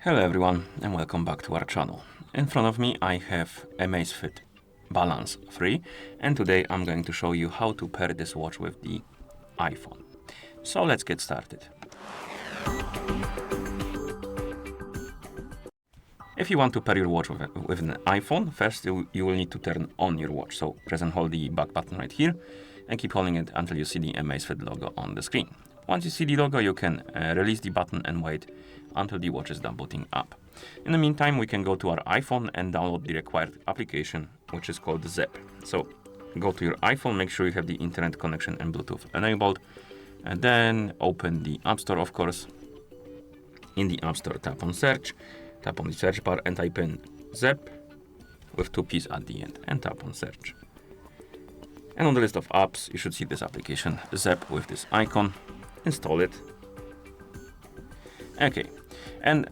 Hello everyone and welcome back to our channel. In front of me I have AMAZFIT Balance 3 and today I'm going to show you how to pair this watch with the iPhone. So let's get started. If you want to pair your watch with an iPhone, first you will need to turn on your watch. So press and hold the back button right here and keep holding it until you see the AMAZFIT logo on the screen. Once you see the logo, you can release the button and wait until the watch is done booting up. In the meantime, we can go to our iPhone and download the required application, which is called ZEP. So go to your iPhone, make sure you have the internet connection and Bluetooth enabled, and then open the App Store, of course. In the App Store, tap on search, tap on the search bar and type in ZEP with 2 P's at the end and tap on search. And on the list of apps, you should see this application, ZEP, with this icon. Install it. Okay, and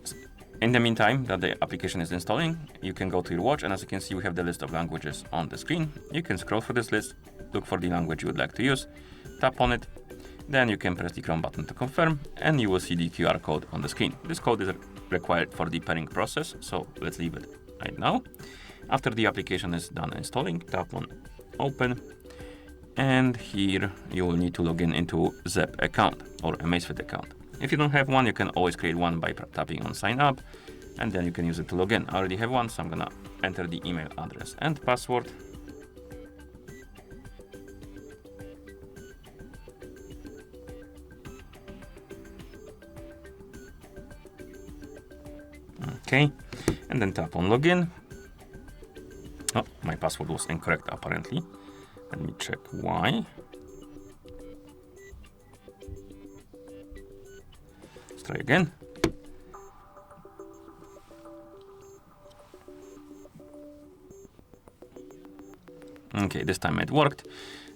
in the meantime that the application is installing, you can go to your watch, and as you can see, we have the list of languages on the screen. You can scroll through this list, look for the language you would like to use, tap on it, then you can press the Chrome button to confirm, and you will see the QR code on the screen. This code is required for the pairing process, so let's leave it right now. After the application is done installing, tap on Open, and here you will need to log in into ZEP account or AMAZFIT account. If you don't have one, you can always create one by tapping on sign up, and then you can use it to log in. I already have one, so I'm gonna enter the email address and password. Okay, and then tap on login. Oh, my password was incorrect apparently. Let me check why. Let's try again. Okay, this time it worked.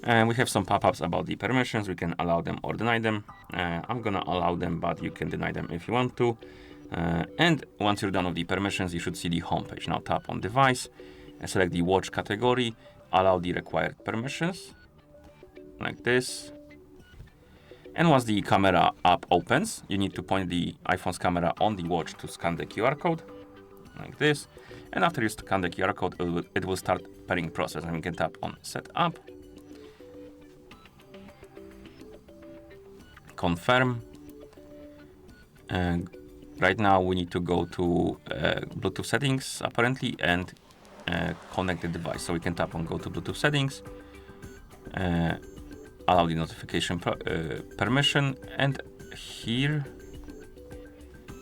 We have some pop-ups about the permissions. We can allow them or deny them. I'm gonna allow them, but you can deny them if you want to. And once you're done with the permissions, you should see the home page. Now tap on device and select the watch category. Allow the required permissions, like this. And once the camera app opens, you need to point the iPhone's camera on the watch to scan the QR code, like this. And after you scan the QR code, it will start pairing process, and we can tap on Set Up, Confirm. And right now we need to go to Bluetooth settings, apparently, and connect the device. So we can tap on Go to Bluetooth settings, allow the notification permission, and here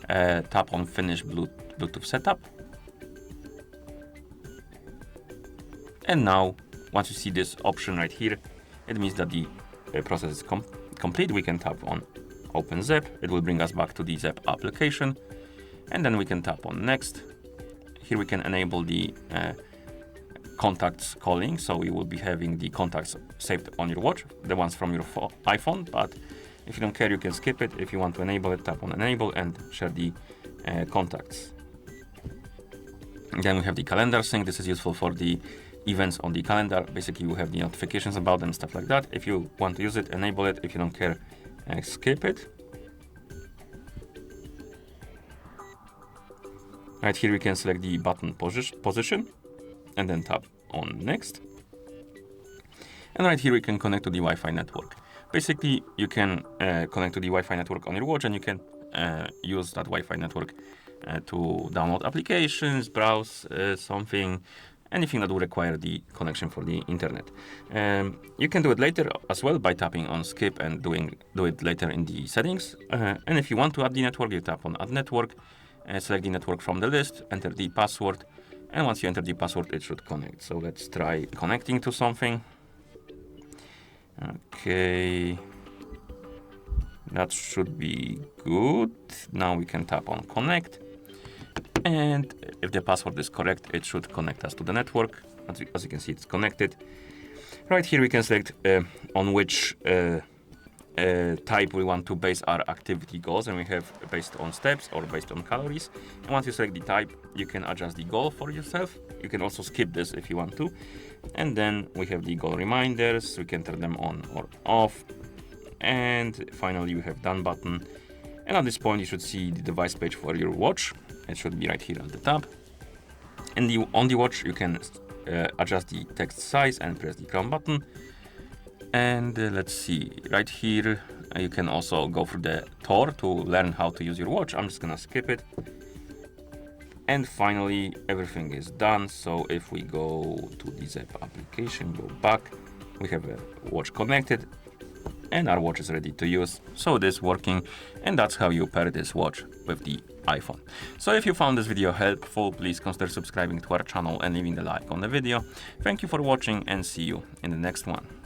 tap on Finish Bluetooth setup. And now, once you see this option right here, it means that the process is complete. We can tap on Open ZEP. It will bring us back to the ZEP application, and then we can tap on Next. Here we can enable the contacts calling, so you will be having the contacts saved on your watch, the ones from your iPhone, but if you don't care, you can skip it. If you want to enable it, tap on Enable and share the contacts. And then we have the calendar sync. This is useful for the events on the calendar. Basically, you have the notifications about them, stuff like that. If you want to use it, enable it. If you don't care, skip it. Right here we can select the button position and then tap on Next. And right here we can connect to the Wi-Fi network. Basically, you can connect to the Wi-Fi network on your watch, and you can use that Wi-Fi network to download applications, browse anything that will require the connection for the internet. You can do it later as well by tapping on Skip and do it later in the settings. And if you want to add the network, you tap on Add Network. Select the network from the list, enter the password, and once you enter the password, it should connect. So let's try connecting to something. Okay, that should be good. Now we can tap on Connect, and if the password is correct, it should connect us to the network. As you can see, it's connected. Right here we can select on which type we want to base our activity goals, and we have based on steps or based on calories. And once you select the type, you can adjust the goal for yourself. You can also skip this if you want to. And then we have the goal reminders. We can turn them on or off. And finally, we have done button. And at this point, you should see the device page for your watch. It should be right here at the top. And on the watch, you can adjust the text size and press the Chrome button. And let's see, right here, you can also go through the tour to learn how to use your watch. I'm just gonna skip it. And finally, everything is done. So if we go to the Zap application, go back, we have a watch connected and our watch is ready to use. So it is working, and that's how you pair this watch with the iPhone. So if you found this video helpful, please consider subscribing to our channel and leaving a like on the video. Thank you for watching and see you in the next one.